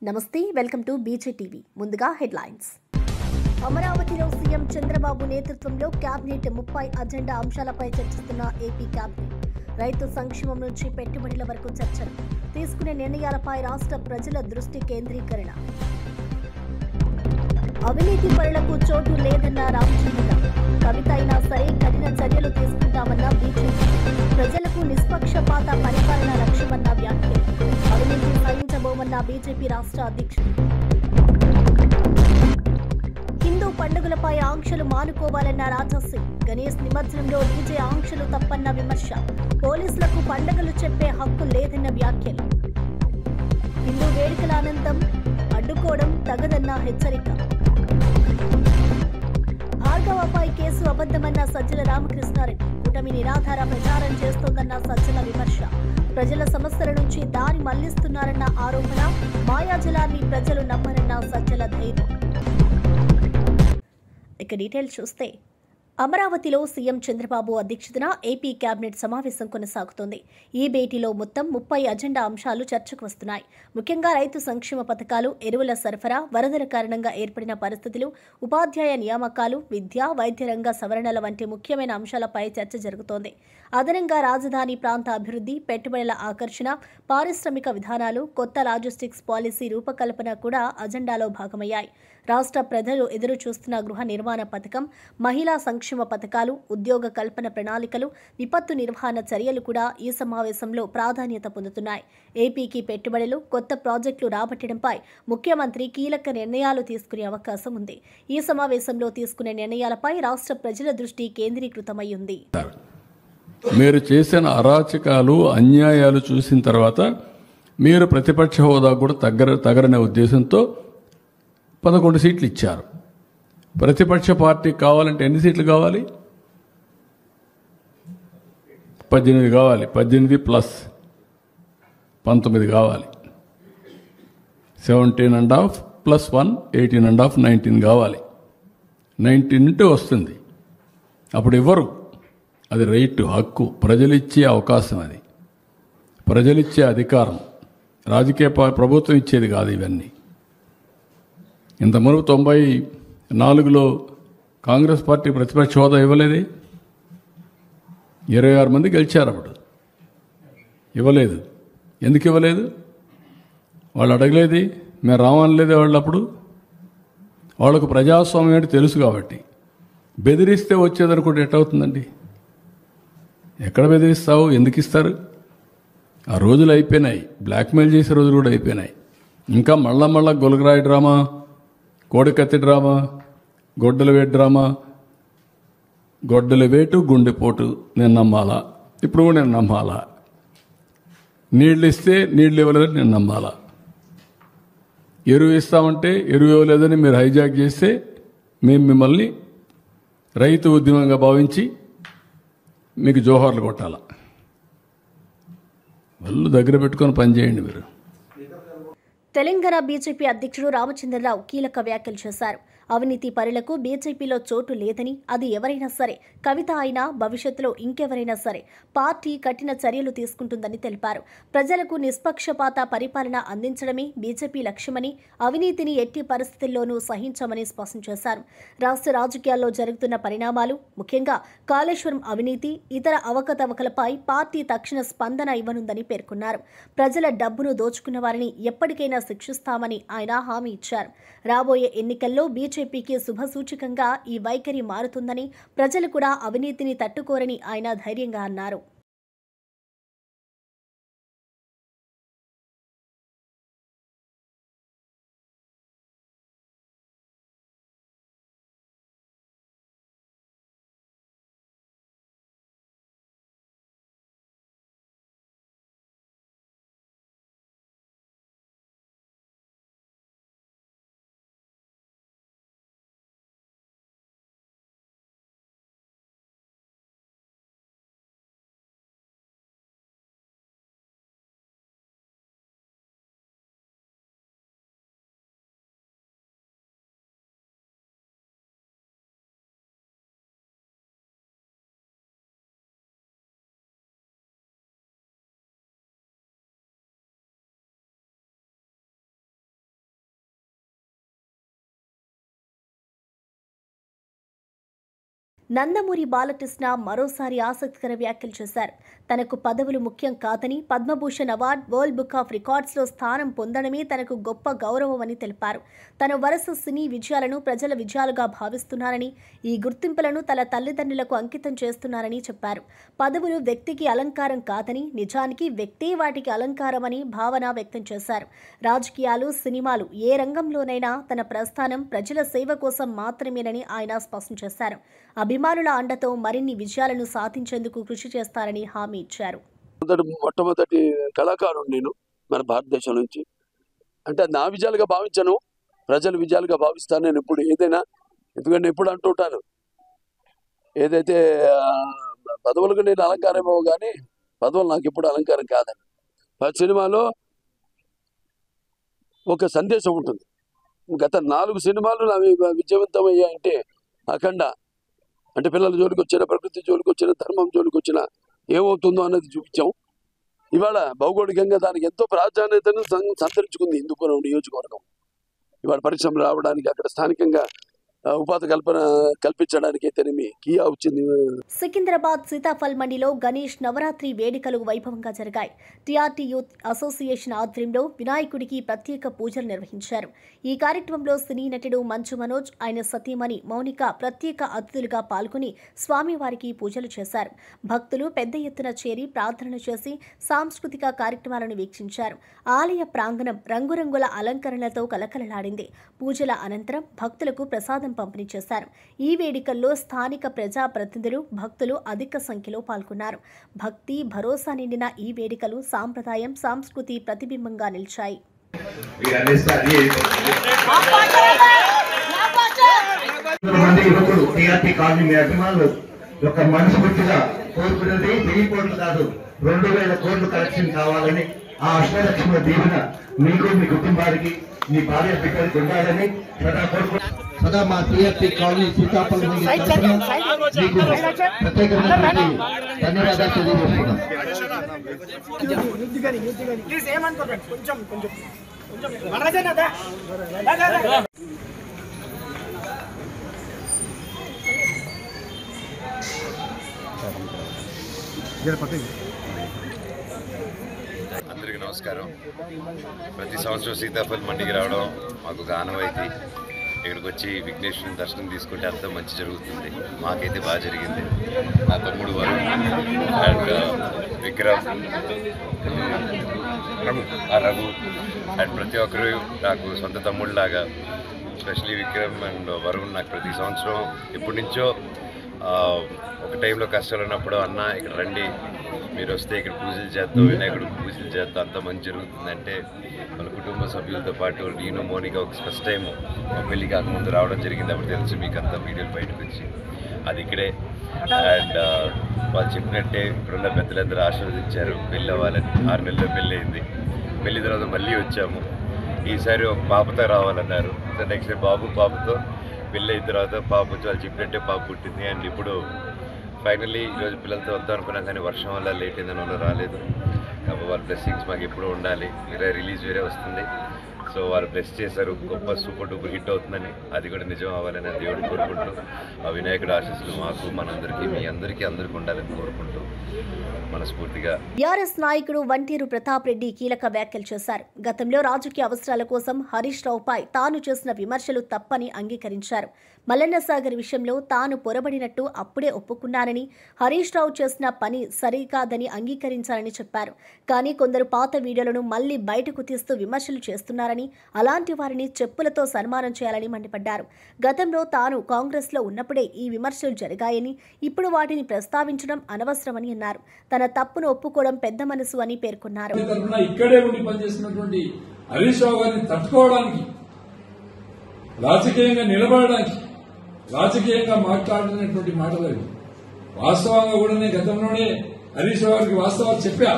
నమస్తే welcome to బీజేటీవీ ముందుగా headlines అమరావతిలో సీఎం చంద్రబాబు నేతృత్వంలో కేబినెట్ 30 అజెండా అంశాలపై చర్చిస్తున్న ఏపీ కేబినెట్ రైతు సంక్షేమం నుంచి పెట్టుబడుల వరకు చర్చలు తీసుకునే నిర్ణయాలపై రాష్ట్ర ప్రజల దృష్టి కేంద్రీకరణ అవినీతి పరులకు చోటు లేదన్న రామచంద్రరావు కవిత అయినా సరే కఠిన చర్యలు తీసుకుంటామన్న బీజేపీ ప్రజలకు నిష్పక్షపాత పరిపాలన లక్ష్యమన్న వ్యాఖ్యలు అవినీతి సహించబోమన్న బీజేపీ రాష్ట్ర అధ్యక్షుడు హిందూ పండుగలపై ఆంక్షలు మానుకోవాలన్న రాజాసింగ్ గణేష్ నిమజ్జనంలో డీజే ఆంక్షలు తప్పన్న విమర్శ పోలీసులకు పండుగలు చెప్పే హక్కు లేదన్న వ్యాఖ్యలు హిందూ వేడుకల అనంతం అడ్డుకోవడం తగదన్న హెచ్చరిక భార్గవపై కేసు అబద్ధమన్న సజ్జల రామకృష్ణారెడ్డి కూటమి నిరాధార ప్రచారం చేస్తోందన్న సజ్జల విమర్శ ప్రజల సమస్యల నుంచి దారి మళ్లిస్తున్నారన్న ఆరోపణ మాయాజలాన్ని ప్రజలు నమ్మరన్న సజ్జల ధైర్యం ఇక డీటెయిల్స్ చూస్తే అమరావతిలో సీఎం చంద్రబాబు అధ్యక్షతన ఏపీ కేబినెట్ సమావేశం కొనసాగుతోంది ఈ భేటీలో మొత్తం 30 అజెండా అంశాలు చర్చకు వస్తున్నాయి ముఖ్యంగా రైతు సంక్షేమ పథకాలు ఎరువుల సరఫరా వరదల కారణంగా ఏర్పడిన పరిస్థితులు ఉపాధ్యాయ నియామకాలు విద్య వైద్య రంగ సవరణల వంటి ముఖ్యమైన అంశాలపై చర్చ జరుగుతోంది అదనంగా రాజధాని ప్రాంత అభివృద్ధి పెట్టుబడుల ఆకర్షణ పారిశ్రామిక విధానాలు కొత్త లాజిస్టిక్స్ పాలసీ రూపకల్పన కూడా అజెండాలో భాగమయ్యాయి రాష్ట్ర ప్రజలు ఎదురు చూస్తున్న గృహ నిర్మాణ పథకం మహిళా సంక్షేమ పథకాలు ఉద్యోగ కల్పన ప్రణాళికలు విపత్తు నిర్వహణ చర్యలు కూడా ఈ సమావేశంలో ప్రాధాన్యత పొందుతున్నాయి ఏపీకి పెట్టుబడులు కొత్త ప్రాజెక్టులు రాబట్టడంపై ముఖ్యమంత్రి కీలక నిర్ణయాలు తీసుకునే అవకాశం ఉంది ఈ సమావేశంలో తీసుకునే నిర్ణయాలపై రాష్ట్ర ప్రజల దృష్టి కేంద్రీకృతమై ఉంది మీరు చేసిన అరాచకాలు అన్యాయాలు చూసిన తర్వాత మీరు ప్రతిపక్ష హోదా కూడా తగరనే ఉద్దేశంతో 11 సీట్లు ఇచ్చారు ప్రతిపక్ష పార్టీ కావాలంటే ఎన్ని సీట్లు కావాలి 18 కావాలి 18 ప్లస్ 19 కావాలి 17.5 ప్లస్ 1 18.5 19 కావాలి 19 ఉంటే వస్తుంది అప్పుడు ఇవ్వరు అది రైట్ హక్కు ప్రజలిచ్చే అవకాశం అది ప్రజలిచ్చే అధికారం రాజకీయ ప్రభుత్వం ఇచ్చేది కాదు ఇవన్నీ ఇంతవరకు 94లో కాంగ్రెస్ పార్టీ ప్రతిపక్ష హోదా ఇవ్వలేదే 26 మంది గెలిచారు అప్పుడు ఇవ్వలేదు ఎందుకు ఇవ్వలేదు వాళ్ళు అడగలేది మేము రావనలేదే వాళ్ళు అప్పుడు వాళ్ళకు ప్రజాస్వామ్యం అంటే తెలుసు కాబట్టి బెదిరిస్తే వచ్చేదనుకుంటే ఎట్టవుతుందండి ఎక్కడ బెదిరిస్తావు ఎందుకు ఇస్తారు ఆ రోజులు అయిపోయినాయి బ్లాక్మెయిల్ చేసే రోజులు కూడా అయిపోయినాయి ఇంకా మళ్ళా గొలగరాయి డ్రామా కోడికత్తి డ్రామా గొడ్డల వేటు డ్రామా గొడ్డల వేటు గుండెపోటు నేను నమ్మాలా ఇప్పుడు కూడా నేను నమ్మాలా నీళ్ళు ఇస్తే నీళ్ళు ఇవ్వలేదని నేను నమ్మాలా ఎరువు ఇస్తామంటే ఎరువు ఇవ్వలేదని మీరు హైజాక్ చేస్తే మేము మిమ్మల్ని రైతు ఉద్యమంగా భావించి మీకు జోహార్లు కొట్టాలా వాళ్ళు దగ్గర పెట్టుకొని పనిచేయండి మీరు తెలంగాణ బీజేపీ అధ్యక్షుడు రామచంద్రరావు కీలక వ్యాఖ్యలు చేశారు అవినీతి పరులకు బీజేపీలో చోటు లేదని అది ఎవరైనా సరే కవిత అయినా భవిష్యత్తులో ఇంకెవరైనా సరే పార్టీ కఠిన చర్యలు తీసుకుంటుందని తెలిపారు ప్రజలకు నిష్పక్షపాత పరిపాలన అందించడమే బీజేపీ లక్ష్యమని అవినీతిని ఎట్టి పరిస్థితుల్లోనూ సహించమని స్పష్టం చేశారు రాష్ట్ర రాజకీయాల్లో జరుగుతున్న పరిణామాలు ముఖ్యంగా కాళేశ్వరం అవినీతి ఇతర అవకతవకలపై పార్టీ తక్షణ స్పందన ఇవ్వనుందని పేర్కొన్నారు ప్రజల డబ్బును దోచుకున్న వారిని ఎప్పటికైనా శిక్షిస్తామని ఆయన హామీ ఇచ్చారు రాబోయే ఎన్నికల్లో బీజేపీకి శుభసూచకంగా ఈ వైఖరి మారుతుందని ప్రజలు కూడా అవినీతిని తట్టుకోరని ఆయన ధైర్యంగా అన్నారు నందమూరి బాలకృష్ణ మరోసారి ఆసక్తికర వ్యాఖ్యలు చేశారు. తనకు పదవులు ముఖ్యం కాదని, Padma Bhushan award, world book of రికార్డ్స్లో స్థానం పొందడమే తనకు గొప్ప గౌరవమని తెలిపారు. తన వరుస సినీ విజయాలను ప్రజల విజయాలుగా భావిస్తున్నారని, ఈ గుర్తింపులను తన తల్లిదండ్రులకు అంకితం చేస్తున్నారని చెప్పారు. పదవులు వ్యక్తికి అలంకారం కాదని, నిజానికి వ్యక్తే వాటికి అలంకారమని భావన వ్యక్తం చేశారు. రాజకీయాలు, సినిమాలు ఏ రంగంలోనైనా తన ప్రస్థానం ప్రజల సేవ కోసం మాత్రమేనని ఆయన స్పష్టం చేశారు. అభిమానుల అండతో మరిన్ని విజయాలను సాధించేందుకు కృషి చేస్తారని హామీ ఇచ్చారు. మొట్టమొదటి కళాకారుడు నేను మన భారతదేశం నుంచి. అంటే నా విజయాలుగా భావించను, ప్రజల విజయాలుగా భావిస్తాను నేను ఇప్పుడు ఏదైనా. ఎందుకంటే ఎప్పుడు అంటుంటాను, ఏదైతే పదవులకు నేను అలంకారమేమో కానీ పదవులు నాకు ఎప్పుడు అలంకారం కాదని. ప్రతి సినిమాలో ఒక సందేశం ఉంటుంది. గత 4 సినిమాలు అవి విజయవంతమయ్యాయంటే అఖండ అంటే పిల్లల జోలికి వచ్చిన, ప్రకృతి జోలికి వచ్చిన, ధర్మం జోలికి వచ్చిన ఏమవుతుందో అన్నది చూపించాం. ఇవాళ భౌగోళికంగా దానికి ఎంతో ప్రాధాన్యతను సంతరించుకుంది హిందూపురం నియోజకవర్గం. ఇవాళ పరిశ్రమలు రావడానికి, అక్కడ స్థానికంగా ఉపాధి కల్పించడానికి అయితేనేమి కియా వచ్చింది. సికింద్రాబాద్ సీతాఫల్ మండిలో గణేష్ నవరాత్రి వేడుకలు వైభవంగా జరిగాయి. టీఆర్టీ యూత్ అసోసియేషన్ ఆధ్వర్యంలో వినాయకుడికి ప్రత్యేక పూజలు నిర్వహించారు. ఈ కార్యక్రమంలో సినీ నటుడు మంచు మనోజ్, ఆయన సతీమణి మౌనిక ప్రత్యేక అతిథులుగా పాల్గొని స్వామివారికి పూజలు చేశారు. భక్తులు పెద్ద ఎత్తున చేరి ప్రార్థనలు చేసి సాంస్కృతిక కార్యక్రమాలను వీక్షించారు. ఆలయ ప్రాంగణం రంగురంగుల అలంకరణలతో కలకలలాడింది. పూజల అనంతరం భక్తులకు ప్రసాదం పంపిణీ చేశారు. ఈ వేడుకల్లో స్థానిక ప్రజాప్రతినిధులు, భక్తులు అధిక సంఖ్యలో పాల్గొన్నారు. భక్తి, భరోసా నిండిన ఈ వేడుకలు సాంప్రదాయం, సంస్కృతి ప్రతిబింబంగా నిలిచాయి. కోరుకున్నది 1000 కోట్లు కాదు, 2000 కోట్లు కలెక్షన్ కావాలని, ఆ అష్టలక్ష్మి దీవెన మీకు, మీ కుటుంబానికి, మీ భార్య బిడ్డలకు ఉండాలని సదా మా టీఆర్పీ కాలనీ సీతాఫల్ మండి మీకు ప్రత్యేకమైనటువంటి ధన్యవాదాలు తెలియజేస్తున్నాం. అందరికీ నమస్కారం. ప్రతి సంవత్సరం సీతాఫల్ మండికి రావడం మాకు ఒక ఆనవాయితీ. ఇక్కడికి వచ్చి విఘ్నేశ్వరుని దర్శనం తీసుకుంటే అంతా మంచి జరుగుతుంది. మాకైతే బాగా జరిగింది. నా తమ్ముడు వరుణ్ అండ్ విక్రమ్, రఘు అండ్ ప్రతి ఒక్కరు నాకు సొంత తమ్ముళ్ళలాగా, ఎస్పెషలీ విక్రమ్ అండ్ వరుణ్ నాకు ప్రతి సంవత్సరం ఎప్పటి నుంచో ఒక టైంలో కష్టాలు ఉన్నప్పుడు అన్న ఇక్కడ రండి, మీరు వస్తే ఇక్కడ పూజలు చేస్తాం, వినాయకుడు పూజలు చేస్తాం, అంతా మంచి జరుగుతుందంటే మన కుటుంబ సభ్యులతో పాటు నేను, మోనిక ఒక ఫస్ట్ టైం మా పెళ్ళి కాకముందు రావడం జరిగింది. అప్పుడు తెలిసి మీకు అంతా వీడియోలు బయటకు వచ్చి అది ఇక్కడే. అండ్ వాళ్ళు చెప్పినట్టే ఇప్పుడున్న పెద్దలందరూ ఆశీర్వదించారు పెళ్ళి అవ్వాలని. 6 నెలల్లో పెళ్ళి అయింది. పెళ్ళి తర్వాత మళ్ళీ వచ్చాము. ఈసారి ఒక పాపతో రావాలన్నారు. నెక్స్ట్ డే పాపతో పెళ్ళి అయిన తర్వాత పాప వచ్చి వాళ్ళు చెప్పినట్టే పాప పుట్టింది. అండ్ ఇప్పుడు ఫైనల్లీ ఈరోజు పిల్లలతో వద్దాం అనుకున్నాం, కానీ వర్షం వల్ల లేట్ అయిందని వాళ్ళు రాలేదు. కాబట్టి వాళ్ళ బ్లెస్సింగ్స్ మాకు ఎప్పుడూ ఉండాలి. రిలీజ్ వేరే వస్తుంది, సో వాళ్ళు బ్లెస్ చేశారు, గొప్ప సూపర్ డూపర్ హిట్ అవుతుందని. అది కూడా నిజం అవ్వాలని ఆ దేవుడు కోరుకుంటూ, ఆ వినాయకుడు ఆశీస్సులు మాకు, మనందరికీ, మీ అందరికీ ఉండాలని కోరుకుంటూ మనస్ఫూర్తిగా. టీఆర్ఎస్ నాయకుడు వంటేరు ప్రతాప్ రెడ్డి కీలక వ్యాఖ్యలు చేశారు. గతంలో రాజకీయ అవసరాల కోసం హరీష్ రావుపై తాను చేసిన విమర్శలు తప్పని అంగీకరించారు. మల్లన్న సాగర్ విషయంలో తాను పొరబడినట్టు అప్పుడే ఒప్పుకున్నానని, హరీష్ రావు చేసిన పని సరికాదని అంగీకరించాలని చెప్పారు. కానీ కొందరు పాత వీడియోలను మళ్లీ బయటకు తీస్తూ విమర్శలు చేస్తున్నారని, అలాంటి వారిని చెప్పులతో సన్మానం చేయాలని మండిపడ్డారు. గతంలో తాను కాంగ్రెస్లో ఉన్నప్పుడే ఈ విమర్శలు జరిగాయని, ఇప్పుడు వాటిని ప్రస్తావించడం అనవసరమని అన్నారు. తన తప్పును ఒప్పుకోవడం పెద్ద మనసు అని పేర్కొన్నారు. ఇక్కడే ఉండి పనిచేస్తున్నటువంటి హరీష్ రావు గారిని తట్టుకోవడానికి, రాజకీయంగా నిలబడడానికి, రాజకీయంగా మాట్లాడినటువంటి మాటలు అవి. వాస్తవంగా కూడా నేను గతంలోనే హరీష్ రావు గారికి వాస్తవాలు చెప్పా.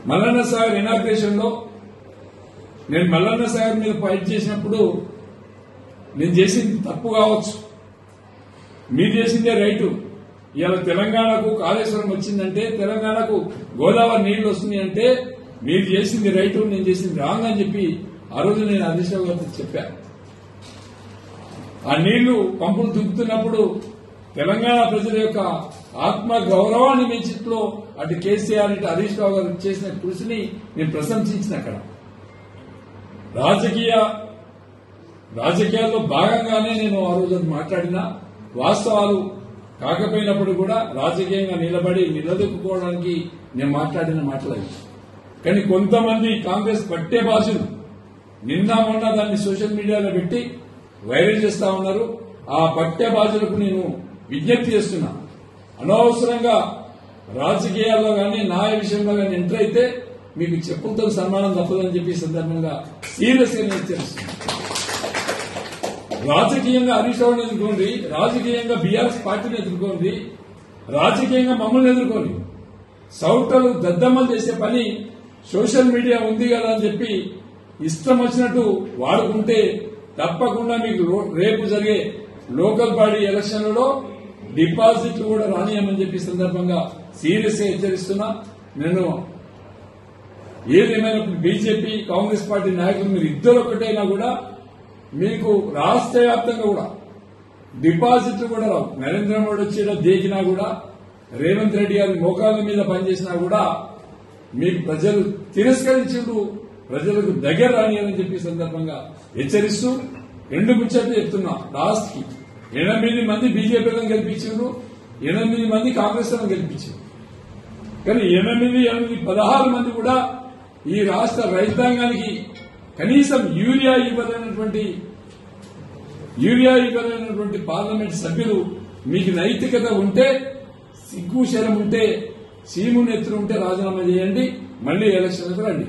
మల్లన్న సాగర్ ఇనాగ్రేషన్ లో నేను మల్లన్న సాగర్ మీద ఫైట్ చేసినప్పుడు నేను చేసింది తప్పు కావచ్చు, మీరు చేసిందే రైటు. ఇవాళ తెలంగాణకు కాళేశ్వరం వచ్చిందంటే, తెలంగాణకు గోదావరి నీళ్లు వస్తున్నాయి అంటే మీరు చేసింది రైటు, నేను చేసింది రాంగ్ అని చెప్పి ఆ రోజు నేను హరీష్ రావు గారికి చెప్పా. ఆ నీళ్లు పంపులు దుక్కుతున్నప్పుడు తెలంగాణ ప్రజల యొక్క ఆత్మ గౌరవాన్ని పెంచిట్లో అటు కేసీఆర్ ఇటు హరీష్ రావు గారు చేసిన కృషిని నేను ప్రశంసించిన అక్కడ రాజకీయాల్లో భాగంగానే నేను ఆ రోజు మాట్లాడిన వాస్తవాలు కాకపోయినప్పుడు కూడా రాజకీయంగా నిలబడి నిలదొక్కుకోవడానికి నేను మాట్లాడిన మాటలు. కానీ కొంతమంది కాంగ్రెస్ పట్టే భాషలు నిన్న మొన్న దాన్ని సోషల్ మీడియాలో పెట్టి వైరల్ చేస్తా ఉన్నారు. ఆ పట్టే భాషలకు నేను విజ్ఞప్తి చేస్తున్నా, అనవసరంగా రాజకీయాల్లో కానీ న్యాయ విషయంలో కానీ ఎంటర్ అయితే మీకు చెప్పులతో సన్మానం తప్పదని చెప్పి సందర్భంగా సీరియస్ గా నేను హెచ్చరిస్తున్నాను. రాజకీయంగా హరీష్ రావుని ఎదుర్కోండి, రాజకీయంగా బీఆర్ఎస్ పార్టీని ఎదుర్కోండి, రాజకీయంగా మమ్మల్ని ఎదుర్కోండి. సౌటలు దద్దమ్మలు చేసే పని సోషల్ మీడియా ఉంది కదా అని చెప్పి ఇష్టం వచ్చినట్టు వాడుకుంటే తప్పకుండా మీకు రేపు జరిగే లోకల్ బాడీ ఎలక్షన్లలో డిపాజిట్లు కూడా రానియమని చెప్పి సందర్భంగా సీరియస్ గా హెచ్చరిస్తున్నా. నేను ఏదేమైనా బీజేపీ కాంగ్రెస్ పార్టీ నాయకులు మీరు ఇద్దరు ఒకటైనా కూడా మీకు రాష్ట్ర వ్యాప్తంగా కూడా డిపాజిట్లు కూడా రావు. నరేంద్ర మోడీ వచ్చేట దేకినా కూడా, రేవంత్ రెడ్డి గారి మోకాళ్ళ మీద పనిచేసినా కూడా మీకు ప్రజలు తిరస్కరించుడు, ప్రజలకు దగ్గర రానియని చెప్పి సందర్భంగా హెచ్చరిస్తూ 2 ముచ్చట్లు చెప్తున్నా. లాస్ట్ కి 8 మంది బీజేపీలను గెలిపించారు, 8 మంది కాంగ్రెస్ లను గెలిపించారు. కానీ 16 మంది కూడా ఈ రాష్ట్ర రైతాంగానికి కనీసం యూరియా ఇవ్వలేనటువంటి పార్లమెంట్ సభ్యులు. మీకు నైతికత ఉంటే, సిగ్గు శరం ఉంటే, సీము నెత్తులు ఉంటే రాజీనామా చేయండి, మళ్లీ ఎలక్షన్లకు రండి.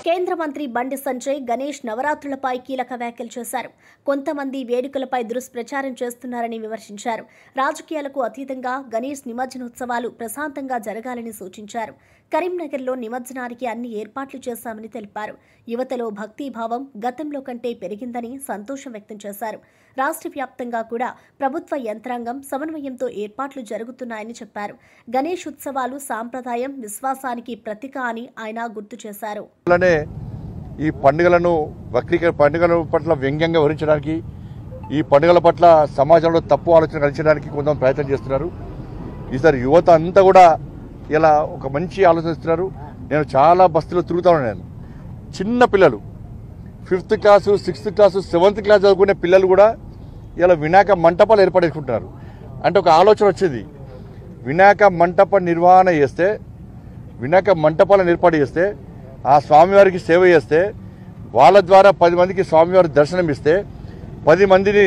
కేంద్ర మంత్రి బండి సంజయ్ గణేష్ నవరాత్రులపై కీలక వ్యాఖ్యలు చేశారు. కొంతమంది వేడుకలపై దుష్ప్రచారం చేస్తున్నారని విమర్శించారు. రాజకీయాలకు అతీతంగా గణేష్ నిమజ్జనోత్సవాలు ప్రశాంతంగా జరగాలని సూచించారు. కరీంనగర్లో నిమజ్జనానికి అన్ని ఏర్పాట్లు చేశామని తెలిపారు. యువతలో భక్తిభావం గతంలో కంటే పెరిగిందని సంతోషం వ్యక్తం చేశారు. రాష్ట్ర వ్యాప్తంగా కూడా ప్రభుత్వ యంత్రాంగం సమన్వయంతో ఏర్పాట్లు జరుగుతున్నాయని చెప్పారు. గణేష్ ఉత్సవాలు సాంప్రదాయం, విశ్వాసానికి ప్రతీక అని ఆయన గుర్తు చేశారు. ఈ పండుగల పట్ల వ్యంగ్యంగా వివరించడానికి, ఈ పండుగల పట్ల సమాజంలో తప్పు ఆలోచన కలిగించడానికి కొంత ప్రయత్నం చేస్తున్నారు. ఈసారి యువత అంతా కూడా ఇలా ఒక మంచి ఆలోచిస్తున్నారు. నేను చాలా బస్తీలో తిరుగుతా ఉన్నాను. చిన్న పిల్లలు 5th class, 6th class, 7th class చదువుకునే పిల్లలు కూడా ఇలా వినాయక మంటపాలు ఏర్పాటు చేసుకుంటున్నారు. అంటే ఒక ఆలోచన వచ్చేది, వినాయక మంటపాలను ఏర్పాటు చేస్తే ఆ స్వామివారికి సేవ చేస్తే, వాళ్ళ ద్వారా 10 మందికి స్వామివారి దర్శనం ఇస్తే, 10 మందిని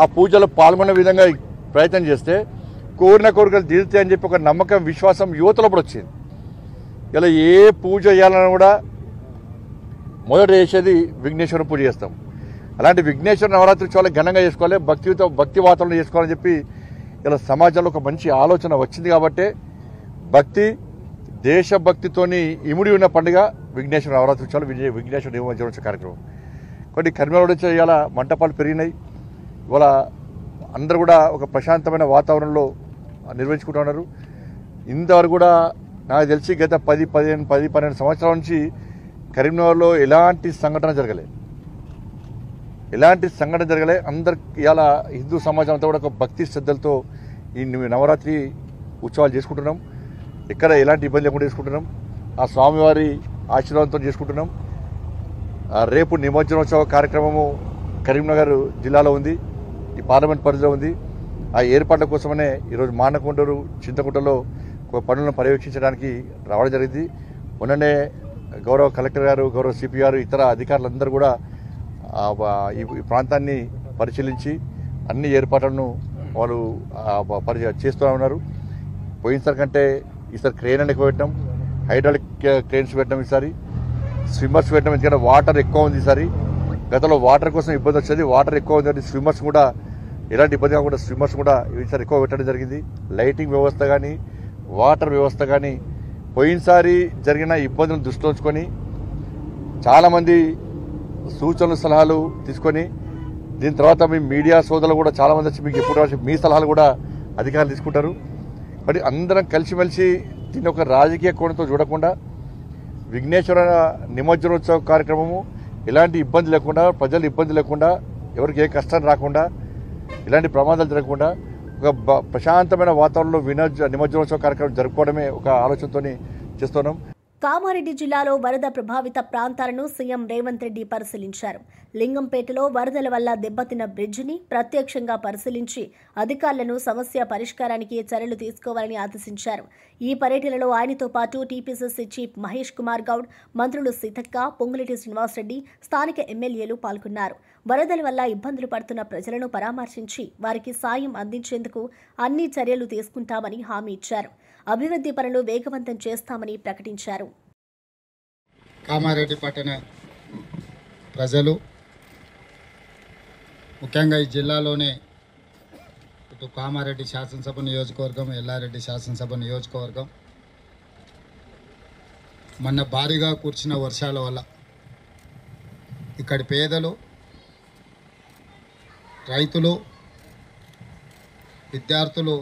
ఆ పూజలో పాల్గొనే విధంగా ప్రయత్నం చేస్తే కోరిన కోరికలు తీరుతాయి అని చెప్పి ఒక నమ్మకం, విశ్వాసం యువతలో కూడా వచ్చింది. ఇలా ఏ పూజ చేయాలన్నా కూడా మొదట చేసేది విఘ్నేశ్వర పూజ చేస్తాం. అలాంటి విఘ్నేశ్వర నవరాత్రి చాలా ఘనంగా చేసుకోవాలి, భక్తి వాతావరణం చేసుకోవాలని చెప్పి ఇలా సమాజంలో ఒక మంచి ఆలోచన వచ్చింది. కాబట్టి దేశభక్తితోని ఇముడి ఉన్న పండుగ విఘ్నేశ్వర నవరాత్రి ఉత్సవాలు, విఘ్నేశ్వర నిమజ్జనోత్సవ కార్యక్రమం. కొన్ని కర్మలు వచ్చే ఇవాళ మంటపాలు పెరిగినాయి. ఇవాళ అందరూ కూడా ఒక ప్రశాంతమైన వాతావరణంలో నిర్వహించుకుంటున్నారు. ఇంతవరకు కూడా నాకు తెలిసి గత 10-12 సంవత్సరాల నుంచి కరీంనగర్లో ఎలాంటి సంఘటన జరగలే. అందరు ఇవాళ హిందూ సమాజం అంతా కూడా ఒక భక్తి శ్రద్ధలతో ఈ నవరాత్రి ఉత్సవాలు చేసుకుంటున్నాం. ఎక్కడ ఎలాంటి ఇబ్బంది లేకుండా చేసుకుంటున్నాం. ఆ స్వామివారి ఆశీర్వాదంతో చేసుకుంటున్నాం. రేపు నిమజ్జనోత్సవ కార్యక్రమము కరీంనగర్ జిల్లాలో ఉంది, ఈ పార్లమెంట్ పరిధిలో ఉంది. ఆ ఏర్పాట్ల కోసమనే ఈరోజు మానకొండూరు, చింతకుంటలో పనులను పర్యవేక్షించడానికి రావడం జరిగింది. మొన్ననే గౌరవ కలెక్టర్ గారు, గౌరవ సిపి గారు, ఇతర అధికారులందరూ కూడా ఈ ప్రాంతాన్ని పరిశీలించి అన్ని ఏర్పాట్లను వాళ్ళు చేస్తూ ఉన్నారు. పోయినసారి కంటే ఈసారి క్రేన్ అని ఎక్కువ పెట్టడం, హైడ్రాలిక్ క్రేన్స్ పెట్టడం, ఈసారి స్విమ్మర్స్ పెట్టడం. ఎందుకంటే వాటర్ ఎక్కువ ఉంది ఈసారి. గతంలో వాటర్ కోసం ఇబ్బంది వచ్చేది, వాటర్ ఎక్కువ ఉంది. స్విమ్మర్స్ కూడా ఎలాంటి ఇబ్బంది కాకుండా స్విమ్మర్స్ కూడా ఈసారి ఎక్కువ పెట్టడం జరిగింది. లైటింగ్ వ్యవస్థ కానీ, వాటర్ వ్యవస్థ కానీ పోయినసారి జరిగిన ఇబ్బందులను దృష్టిలో ఉంచుకొని చాలామంది సూచనలు, సలహాలు తీసుకొని, దీని తర్వాత మీ మీడియా సోదరులు కూడా చాలామంది వచ్చి మీకు ఎప్పుడు మీ సలహాలు కూడా అధికారులు తీసుకుంటారు. మరి అందరం కలిసిమెలిసి దీన్ని ఒక రాజకీయ కోణంతో చూడకుండా విఘ్నేశ్వర నిమజ్జనోత్సవ కార్యక్రమము ఎలాంటి ఇబ్బంది లేకుండా, ప్రజలు ఇబ్బంది లేకుండా, ఎవరికి ఏ కష్టం రాకుండా ఇలాంటి ప్రమాదాలు జరగకుండా ఒక ప్రశాంతమైన వాతావరణంలో నిమజ్జనోత్సవ కార్యక్రమం జరుపుకోవడమే ఒక ఆలోచనతో చేస్తున్నాం. కామారెడ్డి జిల్లాలో వరద ప్రభావిత ప్రాంతాలను సీఎం రేవంత్ రెడ్డి పరిశీలించారు. లింగంపేటలో వరదల వల్ల దెబ్బతిన్న బ్రిడ్జిని ప్రత్యక్షంగా పరిశీలించి అధికారులను సమస్య పరిష్కారానికి చర్యలు తీసుకోవాలని ఆదేశించారు. ఈ పర్యటనలో ఆయనతో పాటు టీపీసీసీ చీఫ్ మహేష్ కుమార్ గౌడ్, మంత్రులు సీతక్క, పొంగులేటి శ్రీనివాసరెడ్డి, స్థానిక ఎమ్మెల్యేలు పాల్గొన్నారు. వరదల వల్ల ఇబ్బందులు పడుతున్న ప్రజలను పరామర్శించి వారికి సాయం అందించేందుకు అన్ని చర్యలు తీసుకుంటామని హామీ ఇచ్చారు. అభివృద్ధి పనులు వేగవంతం చేస్తామని ప్రకటించారు. కామారెడ్డి పట్టణ ప్రజలు ముఖ్యంగా ఈ జిల్లాలోనే ఇటు కామారెడ్డి శాసనసభ నియోజకవర్గం, ఎల్లారెడ్డి శాసనసభ నియోజకవర్గం మొన్న భారీగా కురిసిన వర్షాల వల్ల ఇక్కడి పేదలు, రైతులు, విద్యార్థులు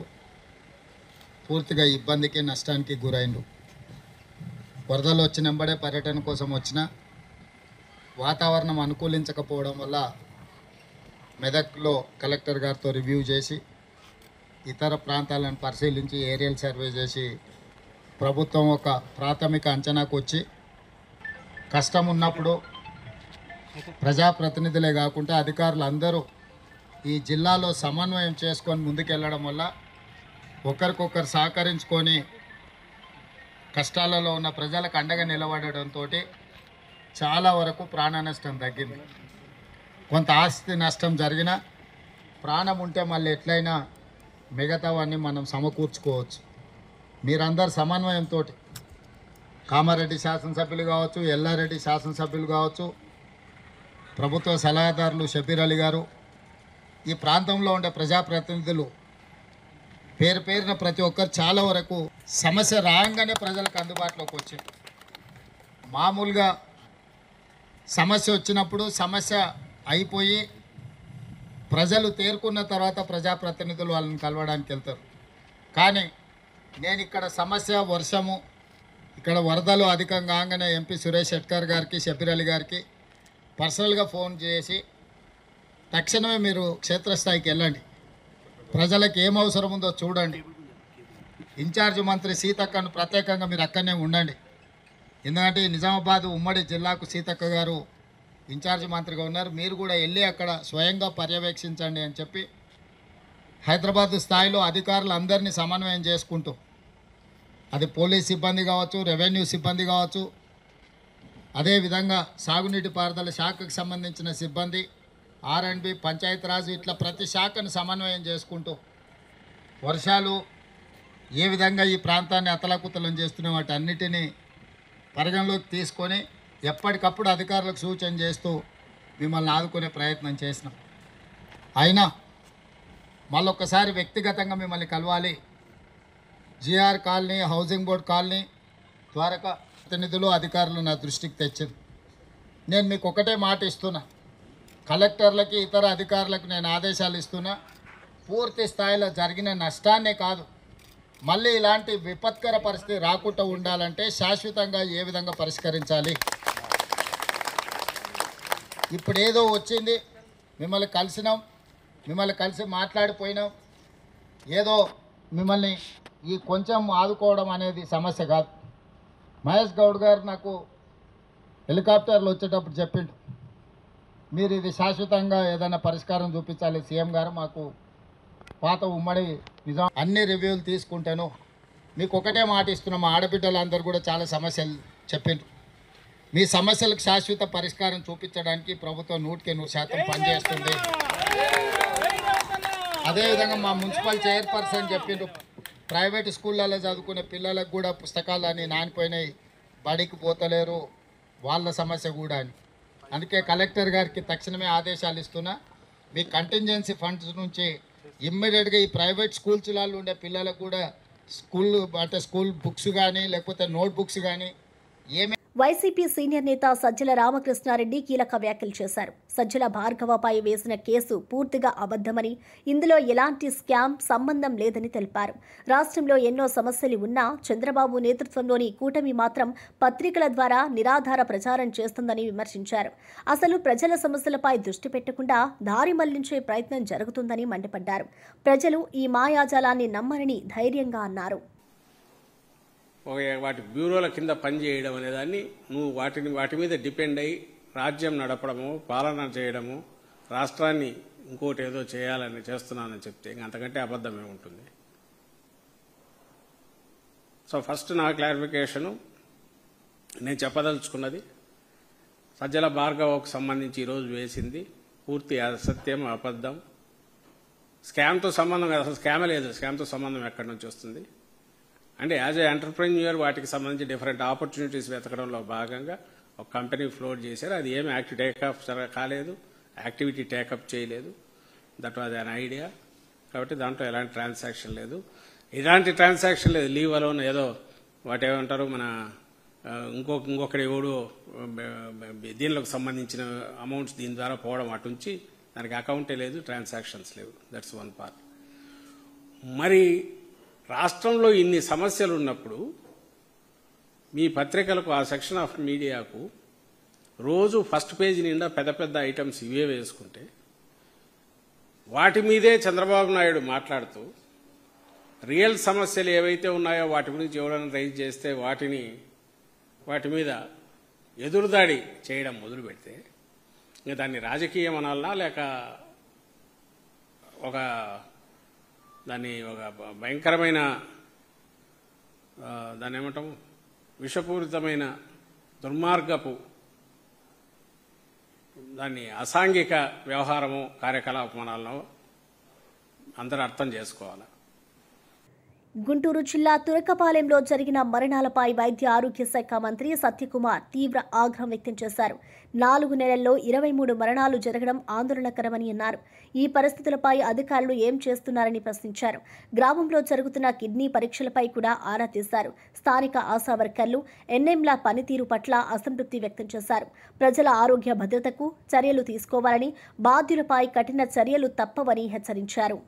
పూర్తిగా ఇబ్బందికి, నష్టానికి గురైండు. వరదలు వచ్చినంబడే పర్యటన కోసం వచ్చిన వాతావరణం అనుకూలించకపోవడం వల్ల మెదక్లో కలెక్టర్ గారితో రివ్యూ చేసి ఇతర ప్రాంతాలను పరిశీలించి ఏరియల్ సర్వే చేసి ప్రభుత్వం ఒక ప్రాథమిక అంచనాకు వచ్చి కష్టం ఉన్నప్పుడు ప్రజాప్రతినిధులే కాకుండా అధికారులు అందరూ ఈ జిల్లాలో సమన్వయం చేసుకొని ముందుకెళ్ళడం వల్ల ఒకరికొకరు సహకరించుకొని కష్టాలలో ఉన్న ప్రజలకు అండగా నిలబడడంతో చాలా వరకు ప్రాణ నష్టం తగ్గింది. కొంత ఆస్తి నష్టం జరిగినా ప్రాణం ఉంటే మళ్ళీ ఎట్లయినా మిగతావన్నీ మనం సమకూర్చుకోవచ్చు. మీరందరు సమన్వయంతో కామారెడ్డి శాసనసభ్యులు కావచ్చు, ఎల్లారెడ్డి శాసనసభ్యులు కావచ్చు, ప్రభుత్వ సలహాదారులు షబీర్ అలీ గారు, ఈ ప్రాంతంలో ఉండే ప్రజాప్రతినిధులు పేరు పేరున ప్రతి ఒక్కరు చాలా వరకు సమస్య రాగానే ప్రజలకు అందుబాటులోకి వచ్చింది. మామూలుగా సమస్య వచ్చినప్పుడు సమస్య అయిపోయి ప్రజలు తేరుకున్న తర్వాత ప్రజాప్రతినిధులు వాళ్ళని కలవడానికి వెళ్తారు. కానీ నేను ఇక్కడ సమస్య వర్షము, ఇక్కడ వరదలు అధికంగా కాగానే ఎంపీ సురేష్ షెట్కర్ గారికి, షబీర్ అలీ గారికి పర్సనల్గా ఫోన్ చేసి తక్షణమే మీరు క్షేత్రస్థాయికి వెళ్ళండి, ప్రజలకు ఏం అవసరం ఉందో చూడండి, ఇన్ఛార్జ్ మంత్రి సీతక్కను ప్రత్యేకంగా మీరు అక్కడనే ఉండండి. ఎందుకంటే నిజామాబాద్ ఉమ్మడి జిల్లాకు సీతక్క గారు ఇన్ఛార్జ్ మంత్రిగా ఉన్నారు, మీరు కూడా వెళ్ళి అక్కడ స్వయంగా పర్యవేక్షించండి అని చెప్పి హైదరాబాద్ స్థాయిలో అధికారులు అందరినీ సమన్వయం చేసుకుంటూ, అది పోలీస్ సిబ్బంది కావచ్చు, రెవెన్యూ సిబ్బంది కావచ్చు, అదేవిధంగా సాగునీటి పారుదల శాఖకు సంబంధించిన సిబ్బంది, R&B, పంచాయతీరాజ్, ఇట్లా ప్రతి శాఖను సమన్వయం చేసుకుంటూ వర్షాలు ఏ విధంగా ఈ ప్రాంతాన్ని అతలాకుతలం చేస్తున్న వాటి అన్నిటినీ పరిగణలోకి తీసుకొని ఎప్పటికప్పుడు అధికారులకు సూచన చేస్తూ మిమ్మల్ని ఆదుకునే ప్రయత్నం చేసినాం. అయినా మళ్ళొక్కసారి వ్యక్తిగతంగా మిమ్మల్ని కలవాలి. GR colony, housing board colony Dwaraka ప్రతినిధులు, అధికారులు నా దృష్టికి తెచ్చింది. నేను మీకు ఒకటే మాట ఇస్తున్నా, కలెక్టర్లకి, ఇతర అధికారులకు నేను ఆదేశాలు ఇస్తున్నా, పూర్తి స్థాయిలో జరిగిన నష్టాన్నే కాదు, మళ్ళీ ఇలాంటి విపత్కర పరిస్థితి రాకుండా ఉండాలంటే శాశ్వతంగా ఏ విధంగా పరిష్కరించాలి. ఇప్పుడు ఏదో వచ్చింది, మిమ్మల్ని కలిసినాం, మిమ్మల్ని కలిసి మాట్లాడిపోయినాం, ఏదో మిమ్మల్ని ఈ కొంచెం ఆదుకోవడం అనేది సమస్య కాదు. మహేష్ గౌడ్ గారు నాకు హెలికాప్టర్లు వచ్చేటప్పుడు చెప్పిండు, మీరు ఇది శాశ్వతంగా ఏదైనా పరిష్కారం చూపించాలి సీఎం గారు, మాకు పాత ఉమ్మడి నిజాం అన్ని రివ్యూలు తీసుకుంటాను. మీకు ఒకటే మాట ఇస్తున్నాం, మా ఆడబిడ్డలందరూ కూడా చాలా సమస్యలు చెప్పిండ్రు. మీ సమస్యలకు శాశ్వత పరిష్కారం చూపించడానికి ప్రభుత్వం 100% పనిచేస్తుంది. అదేవిధంగా మా మున్సిపల్ చైర్పర్సన్ చెప్పిండ్రు, ప్రైవేట్ స్కూళ్ళలో చదువుకునే పిల్లలకు కూడా పుస్తకాలని నానిపోయినాయి, బడికి పోతలేరు, వాళ్ళ సమస్య కూడా అని. అందుకే కలెక్టర్ గారికి తక్షణమే ఆదేశాలు ఇస్తున్నా, మీ కంటింజెన్సీ ఫండ్స్ నుంచి ఇమ్మీడియట్గా ఈ ప్రైవేట్ స్కూల్స్లలో ఉండే పిల్లలకు కూడా స్కూల్ బుక్స్ కానీ లేకపోతే నోట్ బుక్స్ కానీ ఏమే వైసీపీ సీనియర్ నేత సజ్జల రామకృష్ణారెడ్డి కీలక వ్యాఖ్యలు చేశారు. సజ్జల భార్గవపై వేసిన కేసు పూర్తిగా అబద్దమని, ఇందులో ఎలాంటి స్కామ్ సంబంధం లేదని తెలిపారు. రాష్ట్రంలో ఎన్నో సమస్యలు ఉన్నా చంద్రబాబు నేతృత్వంలోని కూటమి మాత్రం పత్రికల ద్వారా నిరాధార ప్రచారం చేస్తుందని విమర్శించారు. అసలు ప్రజల సమస్యలపై దృష్టి పెట్టకుండా దారి మళ్లించే ప్రయత్నం జరుగుతుందని మండిపడ్డారు. ప్రజలు ఈ మాయాజాలాన్ని నమ్మరని ధైర్యంగా అన్నారు. వాటి బ్యూరోల కింద పనిచేయడం అనేదాన్ని నువ్వు వాటి మీద డిపెండ్ అయ్యి రాజ్యం నడపడము, పాలన చేయడము, రాష్ట్రాన్ని ఇంకోటి ఏదో చేయాలని చేస్తున్నానని చెప్తే అంతకంటే అబద్ధమే ఉంటుంది. సో ఫస్ట్ నా క్లారిఫికేషను నేను చెప్పదలుచుకున్నది, సజ్జల భార్గవకు సంబంధించి ఈరోజు వేసింది పూర్తి అసత్యం, అబద్ధం. స్కామ్తో సంబంధం కాదు, అసలు స్కామే లేదు. స్కామ్తో సంబంధం ఎక్కడి నుంచి వస్తుంది అంటే యాజ్ ఏ ఎంటర్ప్రెన్యూర్ వాటికి సంబంధించి డిఫరెంట్ ఆపర్చునిటీస్ వెతకడంలో భాగంగా ఒక కంపెనీ ఫ్లోట్ చేశారు. అది ఏమి టేకప్ కాలేదు, యాక్టివిటీ టేకప్ చేయలేదు. That was an idea. కాబట్టి దాంట్లో ఎలాంటి ట్రాన్సాక్షన్ లేదు, ఇలాంటి ట్రాన్సాక్షన్ లేదు. లీవ్ అలోన్ ఏదో వాటి ఏమంటారు మన ఇంకొకటి ఎవడో దీనిలోకి సంబంధించిన అమౌంట్స్ దీని ద్వారా పోవడం అటుంచి దానికి అకౌంటే లేదు, ట్రాన్సాక్షన్స్ లేవు. That's one part. మరి రాష్ట్రంలో ఇన్ని సమస్యలు ఉన్నప్పుడు మీ పత్రికలకు, ఆ సెక్షన్ ఆఫ్ మీడియాకు రోజు ఫస్ట్ పేజీ నిండా పెద్ద పెద్ద ఐటమ్స్ ఇవే వేసుకుంటే వాటి మీదే చంద్రబాబు నాయుడు మాట్లాడుతూ రియల్ సమస్యలు ఏవైతే ఉన్నాయో వాటి గురించి ఎవరైనా రైజ్ చేస్తే వాటి మీద ఎదురుదాడి చేయడం మొదలు పెడితే ఇంకా దాన్ని రాజకీయం అనాలనా లేక దాన్ని ఒక భయంకరమైన దాన్ని ఏమంటాము విషపూరితమైన దుర్మార్గపు దాన్ని అసాంఘిక వ్యవహారము కార్యకలాపనాలను అందరూ అర్థం చేసుకోవాలి. గుంటూరు జిల్లా తురకపాలెంలో జరిగిన మరణాలపై వైద్య ఆరోగ్య శాఖ మంత్రి సత్యకుమార్ తీవ్ర ఆగ్రహం వ్యక్తం చేశారు. 4 నెలల్లో 23 మరణాలు జరగడం ఆందోళనకరమని అన్నారు. ఈ పరిస్థితులపై అధికారులు ఏం చేస్తున్నారని ప్రశ్నించారు. గ్రామంలో జరుగుతున్న కిడ్నీ పరీక్షలపై కూడా ఆరా తీశారు. స్థానిక ఆశా వర్కర్లు, ఎన్ఎంల పనితీరు పట్ల అసంతృప్తి వ్యక్తం చేశారు. ప్రజల ఆరోగ్య భద్రతకు చర్యలు తీసుకోవాలని, బాధ్యులపై కఠిన చర్యలు తప్పవని హెచ్చరించారు.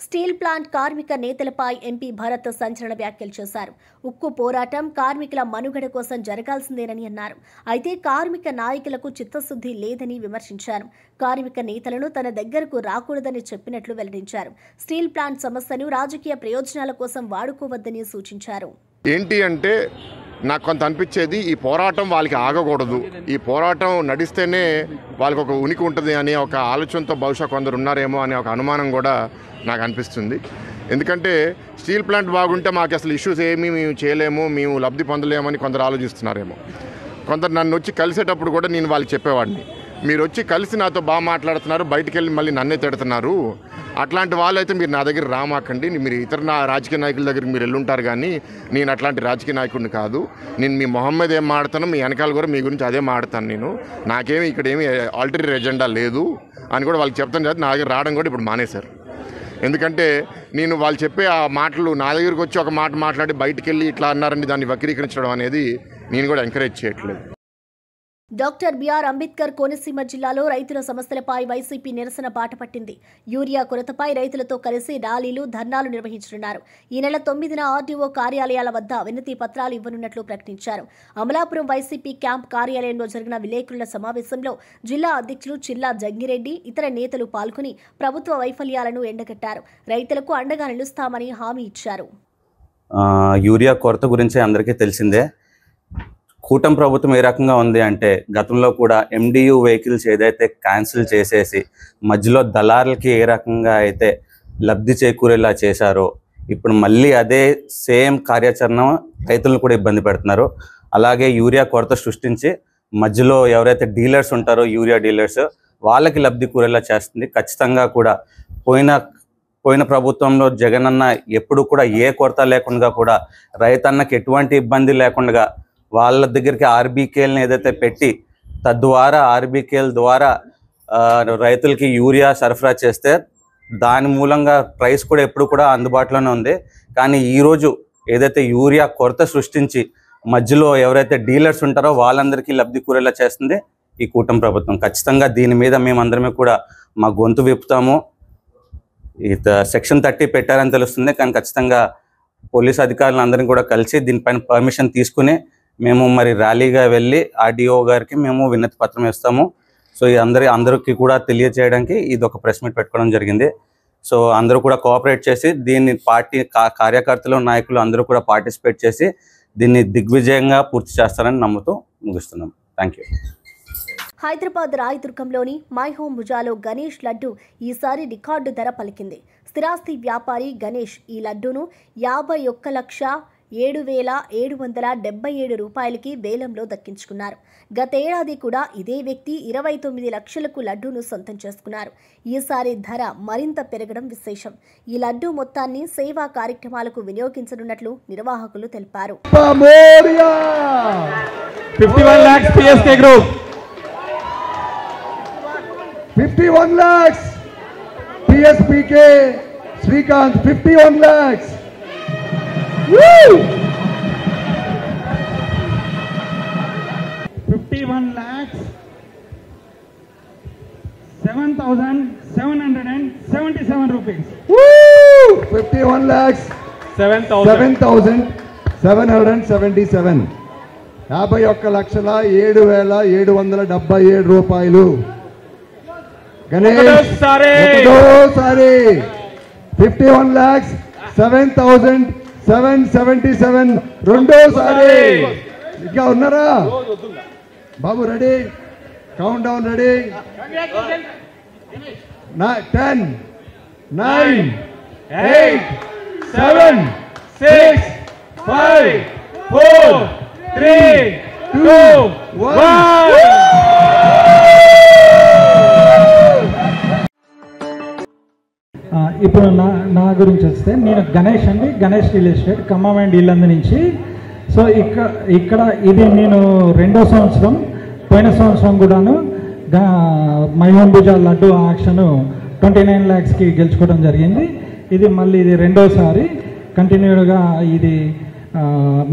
స్టీల్ ప్లాంట్ కార్మిక నేతలపై ఎంపీ భరత్ సంచలన వ్యాఖ్యలు చేశారు. ఉక్కు పోరాటం కార్మికుల మనుగడ కోసం జరగాల్సిందేనని అన్నారు. అయితే కార్మిక నాయకులకు చిత్తశుద్ధి లేదని విమర్శించారు. కార్మిక నేతలను తన దగ్గరకు రాకూడదని చెప్పినట్లు వెల్లడించారు. స్టీల్ ప్లాంట్ సమస్యను రాజకీయ ప్రయోజనాల కోసం వాడుకోవద్దని సూచించారు. ఏంటి అంటే నాకు కొంత అనిపించేది, ఈ పోరాటం వాళ్ళకి ఆగకూడదు, ఈ పోరాటం నడిస్తేనే వాళ్ళకి ఒక ఉనికి ఉంటుంది అనే ఒక ఆలోచనతో బహుశా కొందరు ఉన్నారేమో అనే ఒక అనుమానం కూడా నాకు అనిపిస్తుంది. ఎందుకంటే స్టీల్ ప్లాంట్ బాగుంటే మాకు అసలు ఇష్యూస్ ఏమీ మేము చేయలేము, మేము లబ్ధి పొందలేమని కొందరు ఆలోచిస్తున్నారేమో. కొందరు నన్ను వచ్చి కలిసేటప్పుడు కూడా నేను వాళ్ళకి చెప్పేవాడిని, మీరు వచ్చి కలిసి నాతో బాగా మాట్లాడుతున్నారు, బయటికి వెళ్ళి మళ్ళీ నన్నే తిడుతున్నారు, అట్లాంటి వాళ్ళైతే మీరు నా దగ్గర రామాకండి, మీరు ఇతర రాజకీయ నాయకుల దగ్గరికి మీరు వెళ్ళుంటారు, కానీ నేను అట్లాంటి రాజకీయ నాయకుడిని కాదు, నేను మీ మొహమ్మద్ ఏం మాడతాను, మీ వెనకాల కూడా మీ గురించి అదే మాడతాను, నాకేమి ఇక్కడ ఏమి ఆల్టరీర్ ఎజెండా లేదు అని కూడా వాళ్ళకి చెప్తాను. చేత నా దగ్గర రావడం కూడా ఇప్పుడు మానేశారు. ఎందుకంటే నేను వాళ్ళు చెప్పే ఆ మాటలు నా దగ్గరికి వచ్చి ఒక మాట మాట్లాడి బయటికి వెళ్ళి ఇట్లా అన్నారని దాన్ని వక్రీకరించడం అనేది నేను కూడా ఎంకరేజ్ చేయట్లేదు. డాక్టర్ బిఆర్ అంబేద్కర్ కోనసీమ జిల్లాలో రైతుల సమస్యలపై వైసీపీ నిరసన బాట పట్టింది. యూరియా కొరతపై రైతులతో కలిసి ర్యాలీలు, ధర్నాలు నిర్వహించనున్నారు. ఈ నెల 9న ఆర్డీఓ కార్యాలయాల వద్ద వినతి పత్రాలు ఇవ్వనున్నట్లు ప్రకటించారు. అమలాపురం వైసీపీ క్యాంప్ కార్యాలయంలో జరిగిన విలేకరుల సమావేశంలో జిల్లా అధ్యక్షులు చిల్లా జంగిరెడ్డి, ఇతర నేతలు పాల్గొని ప్రభుత్వ వైఫల్యాలను ఎండగట్టారు. రైతులకు అండగా నిలుస్తామని హామీ ఇచ్చారు. యూరియా కొరత గురించి అందరికీ తెలిసిందే. కూటమి ప్రభుత్వం ఏ రకంగా ఉంది అంటే, గతంలో కూడా MDU వెహికల్స్ ఏదైతే క్యాన్సిల్ చేసేసి మధ్యలో దళారులకి ఏ రకంగా అయితే లబ్ధి చేకూరేలా చేశారో, ఇప్పుడు మళ్ళీ అదే సేమ్ కార్యాచరణ రైతులను కూడా ఇబ్బంది పెడుతున్నారు. అలాగే యూరియా కొరత సృష్టించి మధ్యలో ఎవరైతే డీలర్స్ ఉంటారో, యూరియా డీలర్స్, వాళ్ళకి లబ్ధి కూరేలా చేస్తుంది. ఖచ్చితంగా కూడా పోయిన ప్రభుత్వంలో జగనన్న ఎప్పుడు కూడా ఏ కొరత లేకుండా కూడా రైతన్నకి ఎటువంటి ఇబ్బంది లేకుండా వాళ్ళ దగ్గరికి ఆర్బీకేలను ఏదైతే పెట్టి తద్వారా ఆర్బీకేల ద్వారా రైతులకి యూరియా సరఫరా చేస్తే దాని మూలంగా ప్రైస్ కూడా ఎప్పుడు కూడా అందుబాటులోనే ఉంది. కానీ ఈరోజు ఏదైతే యూరియా కొరత సృష్టించి మధ్యలో ఎవరైతే డీలర్స్ ఉంటారో వాళ్ళందరికీ లబ్ధి కూరేలా చేస్తుంది ఈ కూటమి ప్రభుత్వం. ఖచ్చితంగా దీని మీద మేమందరమే కూడా మా గొంతు విప్పుతాము. సెక్షన్ 30 పెట్టారని తెలుస్తుంది, కానీ ఖచ్చితంగా పోలీస్ అధికారులందరినీ కూడా కలిసి దీనిపైన పర్మిషన్ తీసుకుని మేము మరి ర్యాలీగా వెళ్ళి ఆర్డీఓ గారికి మేము వినతి పత్రం ఇస్తాము. సో ఈ అందరికీ కూడా తెలియజేయడానికి ఇది ఒక ప్రెస్ మీట్ పెట్టుకోవడం జరిగింది. సో అందరూ కూడా కోఆపరేట్ చేసి దీన్ని పార్టీ కార్యకర్తలు నాయకులు అందరూ కూడా పార్టిసిపేట్ చేసి దీన్ని దిగ్విజయంగా పూర్తి చేస్తారని నమ్ముతూ ముగిస్తున్నాం. Thank you. హైదరాబాద్ రాయదుర్గంలోని మై హోమ్ భుజాలో గణేష్ లడ్డు ఈసారి రికార్డు ధర పలికింది. స్థిరాస్తి వ్యాపారి గణేష్ ఈ లడ్డూను 51,07,777 రూపాయలకి వేలంలో దక్కించుకున్నారు. గతేడాది కూడా ఇదే వ్యక్తి 29 లక్షలకు లడ్డూను సొంతం చేసుకున్నారు. ఈసారి ధర మరింత పెరగడం విశేషం. ఈ లడ్డూ మొత్తాన్ని సేవా కార్యక్రమాలకు వినియోగించనున్నట్లు నిర్వాహకులు తెలిపారు. 51 lakhs PSPK Srikanth 51 lakhs. Woo! 51 lakhs 7,777 rupees. Woo! 51 lakhs 7,777. 51,07,777 రూపాయలు. గణేష్ ఒకటోసారి 51 lakhs 7,777 రెండోసారి. ఇంకా ఉన్నారా బాబు? Ready, count down ready. 10, 9, 8, 7, 6, 5, 4, 3, 2, 1. ఇప్పుడు నా గురించి వస్తే, నేను గణేష్ అండి, Ganesh real estate Khammam and Yellandu నుంచి. సో ఇక్కడ ఇది నేను 2వ సంవత్సరం. పోయిన సంవత్సరం కూడాను మై హోమ్ భుజాల లడ్డు ఆక్షన్ 29 lakhsకి గెలుచుకోవడం జరిగింది. ఇది మళ్ళీ ఇది 2వసారి కంటిన్యూగా ఇది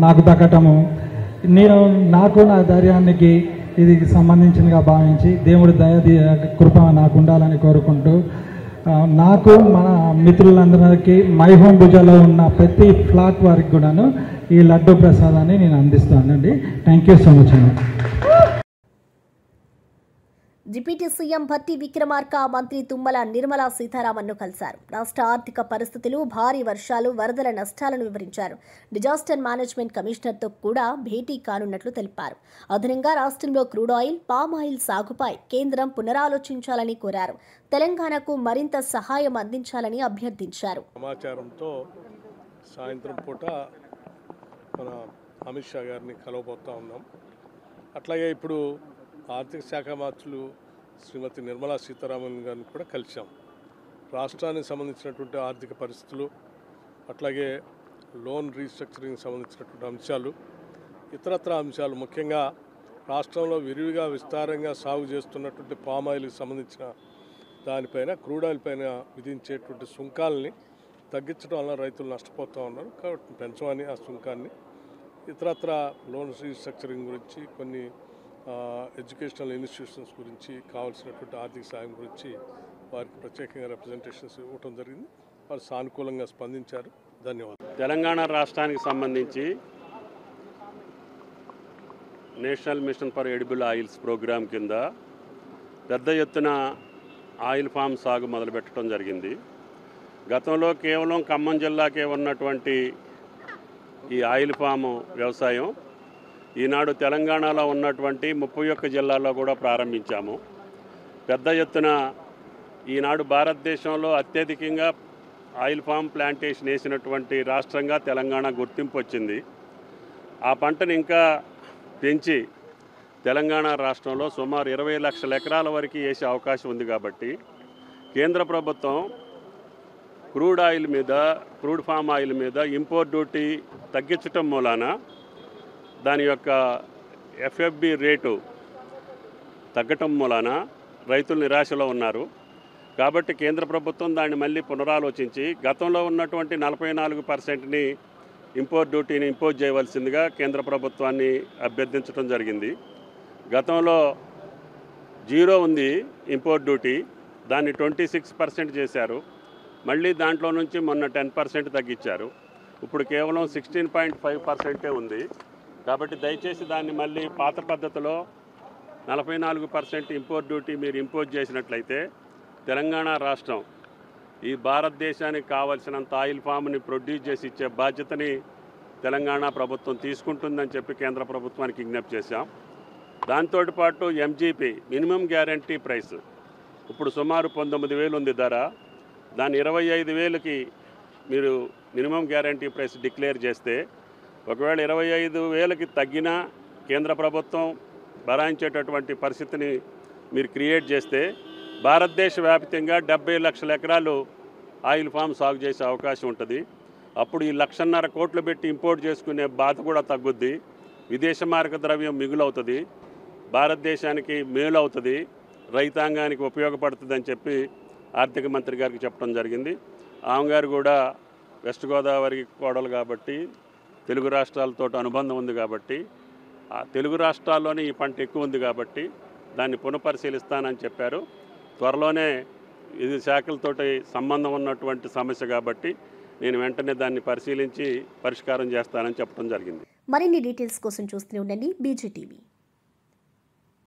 నాకు దక్కటము. నేను నాకు నా ధైర్యానికి ఇది సంబంధించినగా భావించి దేవుడి దయ కృప నాకు ఉండాలని కోరుకుంటూ, నాకు మన మిత్రులందరికీ మై హోమ్ భుజాలో ఉన్న ప్రతి ఫ్లాట్ వారికి కూడాను ఈ లడ్డు ప్రసాదాన్ని నేను అందిస్తానండి. థ్యాంక్ యూ సో మచ్ అండి. డిప్యూటీ సీఎం భట్టి విక్రమార్క మంత్రి తుమ్మల నిర్మలా సీతారామన్ను కలిశారు. రాష్ట్ర ఆర్థిక పరిస్థితులు, భారీ వర్షాలు, వరదల నష్టాలను వివరించారు. డిజాస్టర్ మేనేజ్మెంట్ కమిషనర్తో కూడా భేటీ కానున్నట్లు తెలిపారు. అదనంగా రాష్ట్రంలో క్రూడ్ ఆయిల్, పామ్ ఆయిల్ సాగుపై కేంద్రం పునరాలోచించాలని కోరారు. తెలంగాణకు మరింత సహాయం అందించాలని అభ్యర్థించారు. సమాచారంతో సాయంత్రం పూట మన అమిత్ షా గారిని కలవబోతా ఉన్నాం. అట్లాగే ఇప్పుడు ఆర్థిక శాఖ మంత్రులు శ్రీమతి నిర్మలా సీతారామన్ గారిని కూడా కలిసాం. రాష్ట్రానికి సంబంధించినటువంటి ఆర్థిక పరిస్థితులు, అట్లాగే లోన్ రీస్ట్రక్చరింగ్ సంబంధించినటువంటి అంశాలు, ఇతరత్ర అంశాలు, ముఖ్యంగా రాష్ట్రంలో విరివిగా విస్తారంగా సాగు చేస్తున్నటువంటి పామ్ ఆయిల్కి సంబంధించిన దానిపైన, క్రూడ్ ఆయిల్ పైన విధించేటువంటి సుంకాలని తగ్గించడం వల్ల రైతులు నష్టపోతూ ఉన్నారు. కాబట్టి పెంచమని ఆ సుంకాన్ని, ఇతరత్ర లోన్ రీస్ట్రక్చరింగ్ గురించి, కొన్ని ఎడ్యుకేషనల్ ఇన్స్టిట్యూషన్స్ గురించి కావాల్సినటువంటి ఆర్థిక సాయం గురించి వారికి ప్రత్యేకంగా రిప్రజెంటేషన్స్ ఇవ్వడం జరిగింది. వారు సానుకూలంగా స్పందించారు. ధన్యవాదాలు. తెలంగాణ రాష్ట్రానికి సంబంధించి national mission for edible oils program కింద పెద్ద ఎత్తున ఆయిల్ ఫామ్ సాగు మొదలుపెట్టడం జరిగింది. గతంలో కేవలం ఖమ్మం జిల్లాకే ఉన్నటువంటి ఈ ఆయిల్ ఫామ్ వ్యవసాయం ఈనాడు తెలంగాణలో ఉన్నటువంటి 31 జిల్లాల్లో కూడా ప్రారంభించాము. పెద్ద ఎత్తున ఈనాడు భారతదేశంలో అత్యధికంగా ఆయిల్ ఫామ్ ప్లాంటేషన్ వేసినటువంటి రాష్ట్రంగా తెలంగాణ గుర్తింపు వచ్చింది. ఆ పంటను ఇంకా పెంచి తెలంగాణ రాష్ట్రంలో సుమారు 20 లక్షల ఎకరాల వరకు వేసే అవకాశం ఉంది. కాబట్టి కేంద్ర ప్రభుత్వం క్రూడ్ ఆయిల్ మీద, క్రూడ్ ఫామ్ ఆయిల్ మీద ఇంపోర్ట్ డ్యూటీ తగ్గించటం మూలాన దాని యొక్క ఎఫ్ఎఫ్బి రేటు తగ్గటం మూలాన రైతులు నిరాశలో ఉన్నారు. కాబట్టి కేంద్ర ప్రభుత్వం దాన్ని మళ్ళీ పునరాలోచించి గతంలో ఉన్నటువంటి 44%ని ఇంపోర్ట్ డ్యూటీని ఇంపోజ్ చేయవలసిందిగా కేంద్ర ప్రభుత్వాన్ని అభ్యర్థించడం జరిగింది. గతంలో 0 ఉంది ఇంపోర్ట్ డ్యూటీ, దాన్ని 26% చేశారు. మళ్ళీ దాంట్లో నుంచి మొన్న 10% తగ్గించారు. ఇప్పుడు కేవలం 16.5% ఉంది. కాబట్టి దయచేసి దాన్ని మళ్ళీ పాత పద్ధతిలో 44% ఇంపోర్ట్ డ్యూటీ మీరు ఇంపోజ్ చేసినట్లయితే తెలంగాణ రాష్ట్రం ఈ భారతదేశానికి కావాల్సినంత ఆయిల్ ఫామ్ని ప్రొడ్యూస్ చేసి ఇచ్చే బాధ్యతని తెలంగాణ ప్రభుత్వం తీసుకుంటుందని చెప్పి కేంద్ర ప్రభుత్వానికి విజ్ఞప్తి చేశాం. దాంతోపాటు ఎంజీపీ మినిమం గ్యారంటీ ప్రైస్ ఇప్పుడు సుమారు 19,000 ఉంది ధర. దాన్ని 25,000కి మీరు మినిమం గ్యారంటీ ప్రైస్ డిక్లేర్ చేస్తే ఒకవేళ 25,000కి తగ్గినా కేంద్ర ప్రభుత్వం భరాయించేటటువంటి పరిస్థితిని మీరు క్రియేట్ చేస్తే భారతదేశ వ్యాప్తంగా 70 లక్షల ఎకరాలు ఆయిల్ ఫామ్ సాగు చేసే అవకాశం ఉంటుంది. అప్పుడు ఈ 1,50,000 కోట్లు పెట్టి ఇంపోర్ట్ చేసుకునే బాధ కూడా తగ్గుద్ది. విదేశ మార్గ ద్రవ్యం మిగులవుతుంది, భారతదేశానికి మేలు అవుతుంది, రైతాంగానికి ఉపయోగపడుతుందని చెప్పి ఆర్థిక మంత్రి గారికి చెప్పడం జరిగింది. ఆమె గారు కూడా వెస్ట్ గోదావరి కోడలు కాబట్టి తెలుగు రాష్ట్రాలతో అనుబంధం ఉంది కాబట్టి ఆ తెలుగు రాష్ట్రాల్లోనే ఈ పంట ఎక్కువ ఉంది కాబట్టి దాన్ని పునఃపరిశీలిస్తానని చెప్పారు. త్వరలోనే ఇది శాఖలతోటి సంబంధం ఉన్నటువంటి సమస్య కాబట్టి నేను వెంటనే దాన్ని పరిశీలించి పరిష్కారం చేస్తానని చెప్పడం జరిగింది. మరిన్ని డీటెయిల్స్ కోసం చూస్తూనే ఉండండి BGTV.